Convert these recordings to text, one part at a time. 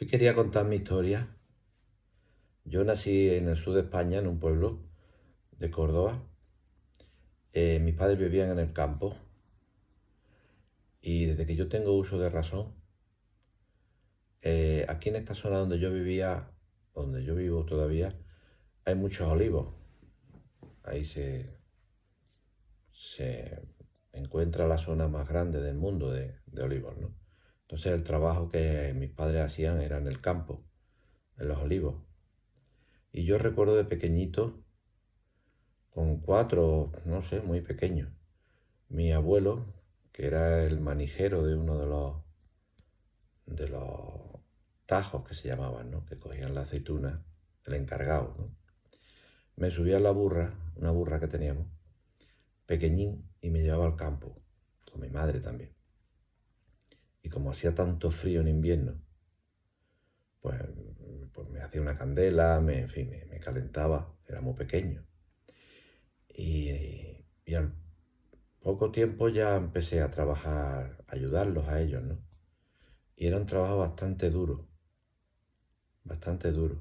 Hoy quería contar mi historia. Yo nací en el sur de España, en un pueblo de Córdoba. Mis padres vivían en el campo y desde que yo tengo uso de razón, aquí en esta zona donde yo vivía, donde yo vivo todavía, hay muchos olivos. Ahí se encuentra la zona más grande del mundo de olivos, ¿no? Entonces el trabajo que mis padres hacían era en el campo, en los olivos. Y yo recuerdo de pequeñito, con 4, no sé, muy pequeño. Mi abuelo, que era el manijero de uno de los tajos que se llamaban, ¿no? Que cogían la aceituna, el encargado, ¿no? Me subía en la burra, una burra que teníamos, pequeñín, y me llevaba al campo, con mi madre también. Y como hacía tanto frío en invierno, pues, pues me hacía una candela, en fin, me calentaba, era muy pequeño. Y al poco tiempo ya empecé a trabajar, a ayudarlos a ellos, ¿no? Y era un trabajo bastante duro, bastante duro.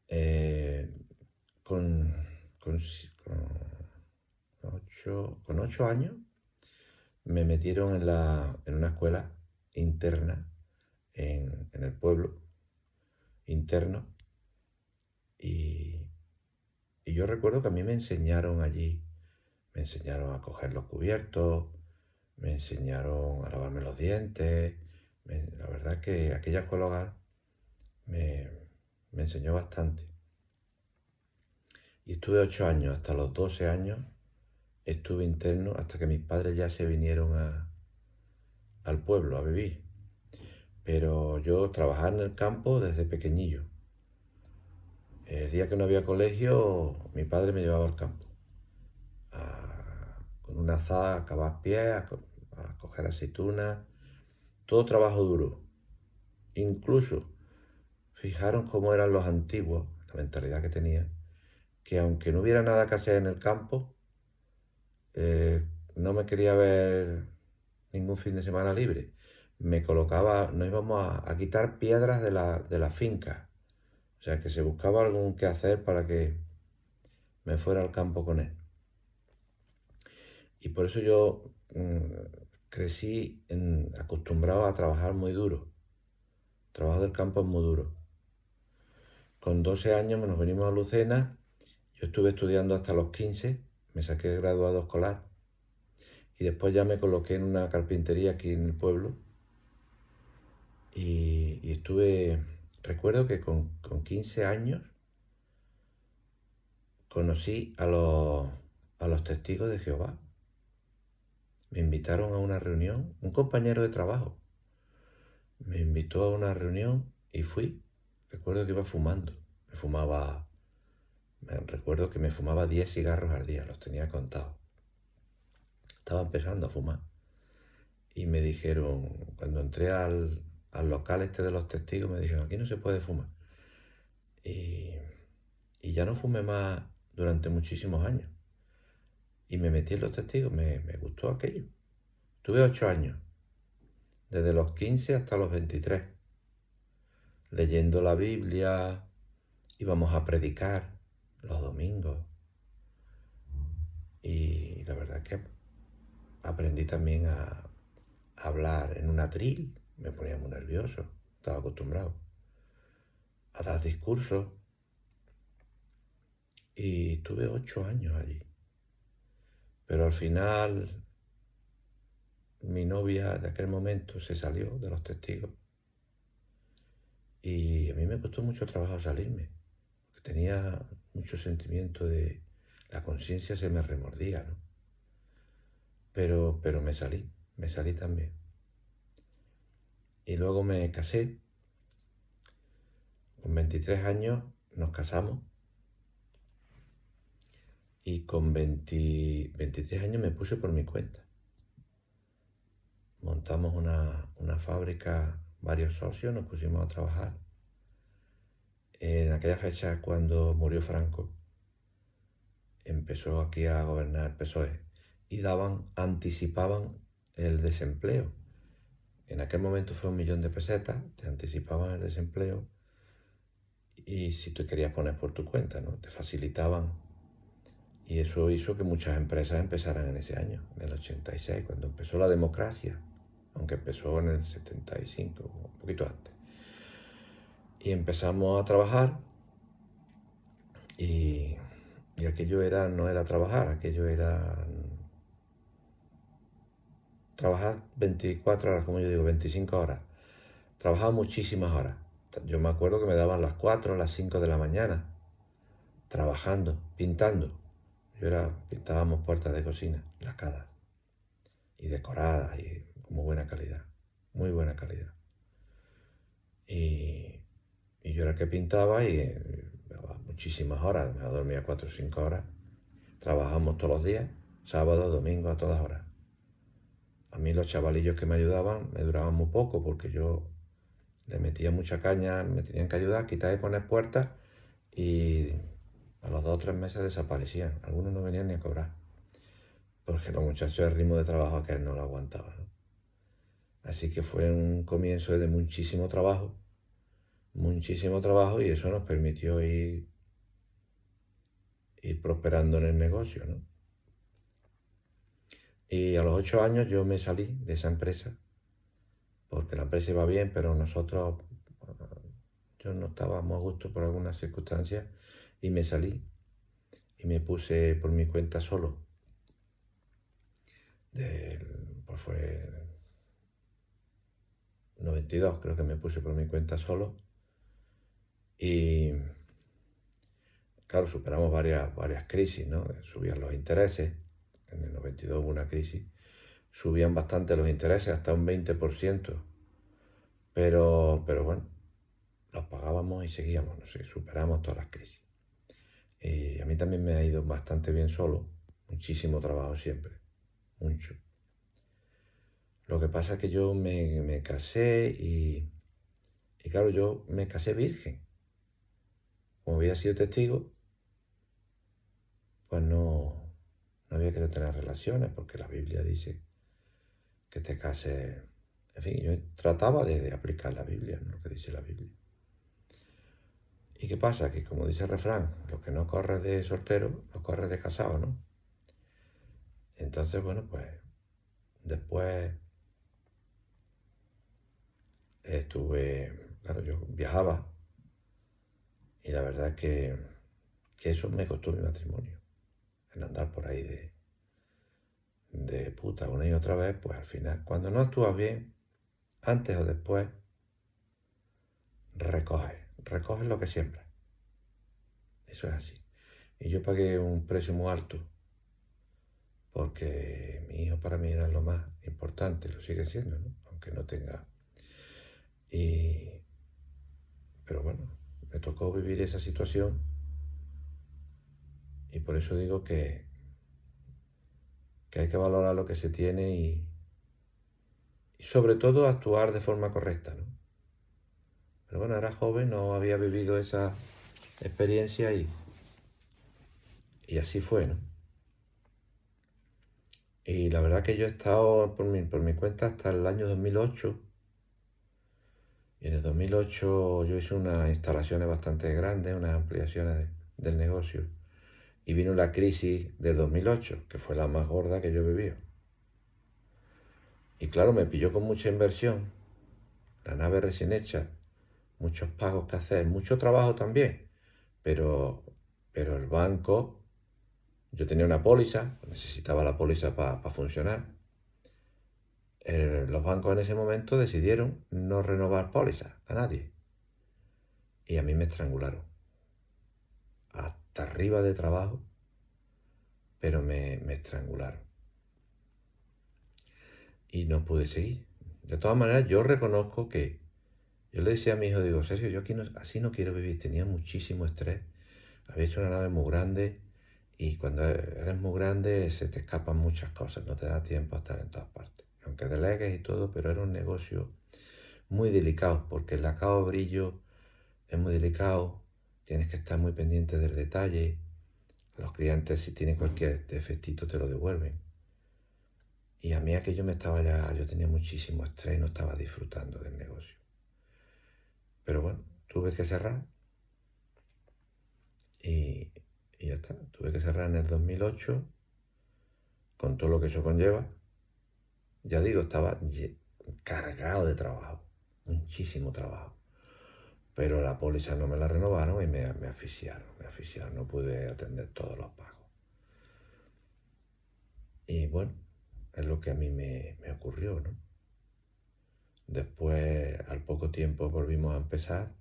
Eh, con, con, con 8 años me metieron en una escuela interna en el pueblo, interno, y, y yo recuerdo que a mí me enseñaron allí, me enseñaron a coger los cubiertos, me enseñaron a lavarme los dientes. La verdad que aquella escuela hogar me, me enseñó bastante. Y estuve 8 años, hasta los 12 años, estuve interno hasta que mis padres ya se vinieron al pueblo a vivir. Pero yo trabajaba en el campo desde pequeñillo. El día que no había colegio, mi padre me llevaba al campo. Con una azada a cavar pies, a coger aceitunas. Todo trabajo duro. Incluso, fijaron cómo eran los antiguos, la mentalidad que tenían, que aunque no hubiera nada que hacer en el campo, eh, no me quería ver ningún fin de semana libre. Me colocaba, nos íbamos a quitar piedras de la finca. O sea, que se buscaba algún que hacer para que me fuera al campo con él. Y por eso yo crecí acostumbrado a trabajar muy duro. El trabajo del campo es muy duro. Con 12 años nos venimos a Lucena. Yo estuve estudiando hasta los 15, me saqué el graduado escolar y después ya me coloqué en una carpintería aquí en el pueblo y estuve, recuerdo que con 15 años conocí a los testigos de Jehová. Me invitaron a una reunión, un compañero de trabajo me invitó a una reunión y fui. Recuerdo que iba fumando, recuerdo que me fumaba 10 cigarros al día, los tenía contados. Estaba empezando a fumar. Y me dijeron, cuando entré al local este de los testigos, me dijeron, aquí no se puede fumar. Y, y ya no fumé más durante muchísimos años. Y me metí en los testigos, me gustó aquello. Tuve 8 años, desde los 15 hasta los 23, leyendo la Biblia, íbamos a predicar los domingos. Y la verdad que aprendí también a hablar en un atril, me ponía muy nervioso, estaba acostumbrado a dar discursos. Y tuve 8 años allí. Pero al final mi novia de aquel momento se salió de los testigos y a mí me costó mucho trabajo salirme, porque tenía mucho sentimiento de la conciencia se me remordía, ¿no? Pero me salí también. Y luego me casé, con 23 años nos casamos y con 23 años me puse por mi cuenta. Montamos una fábrica, varios socios, nos pusimos a trabajar. En aquella fecha, cuando murió Franco, empezó aquí a gobernar el PSOE y anticipaban el desempleo. En aquel momento fue 1.000.000 de pesetas, te anticipaban el desempleo y si tú querías poner por tu cuenta, ¿no? Te facilitaban. Y eso hizo que muchas empresas empezaran en ese año, en el 86, cuando empezó la democracia, aunque empezó en el 75, un poquito antes. Y empezamos a trabajar y aquello no era trabajar, aquello era trabajar 24 horas, como yo digo, 25 horas. Trabajaba muchísimas horas. Yo me acuerdo que me daban las 4, las 5 de la mañana, trabajando, pintando. Pintábamos puertas de cocina, lacadas y decoradas y con muy buena calidad, muy buena calidad. Y yo era el que pintaba y muchísimas horas, me dormía 4 o 5 horas. Trabajamos todos los días, sábado, domingo, a todas horas. A mí los chavalillos que me ayudaban me duraban muy poco porque yo le metía mucha caña, me tenían que ayudar, quitar y poner puertas y a los 2 o 3 meses desaparecían. Algunos no venían ni a cobrar porque los muchachos el ritmo de trabajo que no lo aguantaban, ¿no? Así que fue un comienzo de muchísimo trabajo y eso nos permitió ir prosperando en el negocio, ¿no? Y a los 8 años yo me salí de esa empresa porque la empresa iba bien, pero nosotros, yo no estábamos a gusto por algunas circunstancias y me salí y me puse por mi cuenta solo. Pues fue 92, creo que me puse por mi cuenta solo y claro, superamos varias crisis, ¿no? Subían los intereses, en el 92 hubo una crisis, subían bastante los intereses, hasta un 20%, pero bueno, los pagábamos y seguíamos, no sé, superamos todas las crisis. Y a mí también me ha ido bastante bien solo, muchísimo trabajo siempre, mucho. Lo que pasa es que yo me casé y claro, yo me casé virgen. Como había sido testigo, pues no había querido tener relaciones porque la Biblia dice que te cases. En fin, yo trataba de aplicar la Biblia, ¿no? Lo que dice la Biblia. ¿Y qué pasa? Que como dice el refrán, lo que no corre de soltero, lo corre de casado, ¿no? Entonces, bueno, pues después claro, yo viajaba y la verdad es que eso me costó mi matrimonio. El andar por ahí de puta una y otra vez, pues al final, cuando no actúas bien, antes o después, recoges lo que siembras. Eso es así. Y yo pagué un precio muy alto porque mi hijo para mí era lo más importante, lo sigue siendo, ¿no? Aunque no tenga. Pero bueno, me tocó vivir esa situación y por eso digo que hay que valorar lo que se tiene y sobre todo actuar de forma correcta, ¿no? Pero bueno, era joven, no había vivido esa experiencia y así fue, ¿no? Y la verdad que yo he estado por mi cuenta hasta el año 2008. Y en el 2008 yo hice unas instalaciones bastante grandes, unas ampliaciones del negocio. Y vino la crisis del 2008, que fue la más gorda que yo he vivido. Y claro, me pilló con mucha inversión, la nave recién hecha, muchos pagos que hacer, mucho trabajo también. Pero el banco, yo tenía una póliza, necesitaba la póliza para funcionar. Los bancos en ese momento decidieron no renovar pólizas a nadie. Y a mí me estrangularon. Hasta arriba de trabajo, pero me estrangularon. Y no pude seguir. De todas maneras, yo reconozco que yo le decía a mi hijo, digo, Sergio, yo aquí así no quiero vivir. Tenía muchísimo estrés. Había hecho una nave muy grande y cuando eres muy grande se te escapan muchas cosas. No te da tiempo a estar en todas partes. Aunque delegues y todo, pero era un negocio muy delicado porque el lacado brillo es muy delicado. Tienes que estar muy pendiente del detalle. Los clientes, si tienen cualquier defectito, te lo devuelven. Y a mí aquello me estaba ya, yo tenía muchísimo estrés y no estaba disfrutando del negocio. Pero bueno, tuve que cerrar y, y ya está. Tuve que cerrar en el 2008 con todo lo que eso conlleva. Ya digo, estaba cargado de trabajo, muchísimo trabajo. Pero la póliza no me la renovaron y me asfixiaron, no pude atender todos los pagos. Y bueno, es lo que a mí me ocurrió, ¿no? Después, al poco tiempo, volvimos a empezar,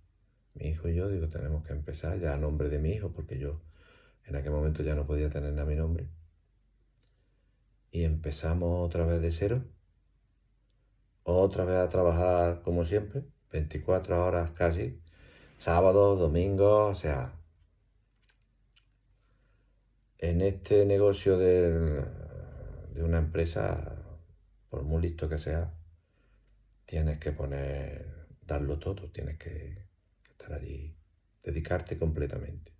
mi hijo y yo, digo, tenemos que empezar ya a nombre de mi hijo, porque yo en aquel momento ya no podía tener a mi nombre. Y empezamos otra vez de cero, otra vez a trabajar como siempre, 24 horas casi, sábados, domingos, o sea, en este negocio de una empresa, por muy listo que sea, tienes que darlo todo, tienes que estar allí, dedicarte completamente.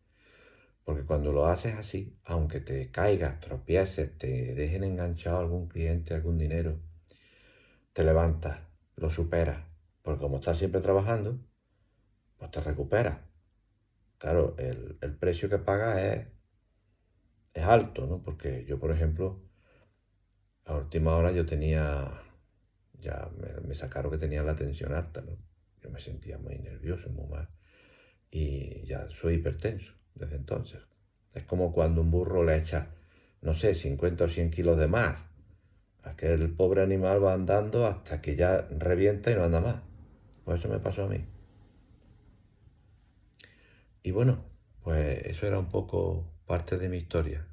Porque cuando lo haces así, aunque te caigas, tropieces, te dejen enganchado algún cliente, algún dinero, te levantas, lo superas. Porque como estás siempre trabajando, pues te recuperas. Claro, el precio que pagas es alto, ¿no? Porque yo, por ejemplo, a última hora yo tenía, ya me sacaron que tenía la tensión alta, ¿no? Yo me sentía muy nervioso, muy mal. Y ya soy hipertenso desde entonces. Es como cuando un burro le echa, no sé, 50 o 100 kilos de más. Aquel pobre animal va andando hasta que ya revienta y no anda más. Pues eso me pasó a mí. Y bueno, pues eso era un poco parte de mi historia.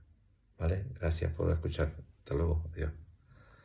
¿Vale? Gracias por escuchar. Hasta luego. Adiós.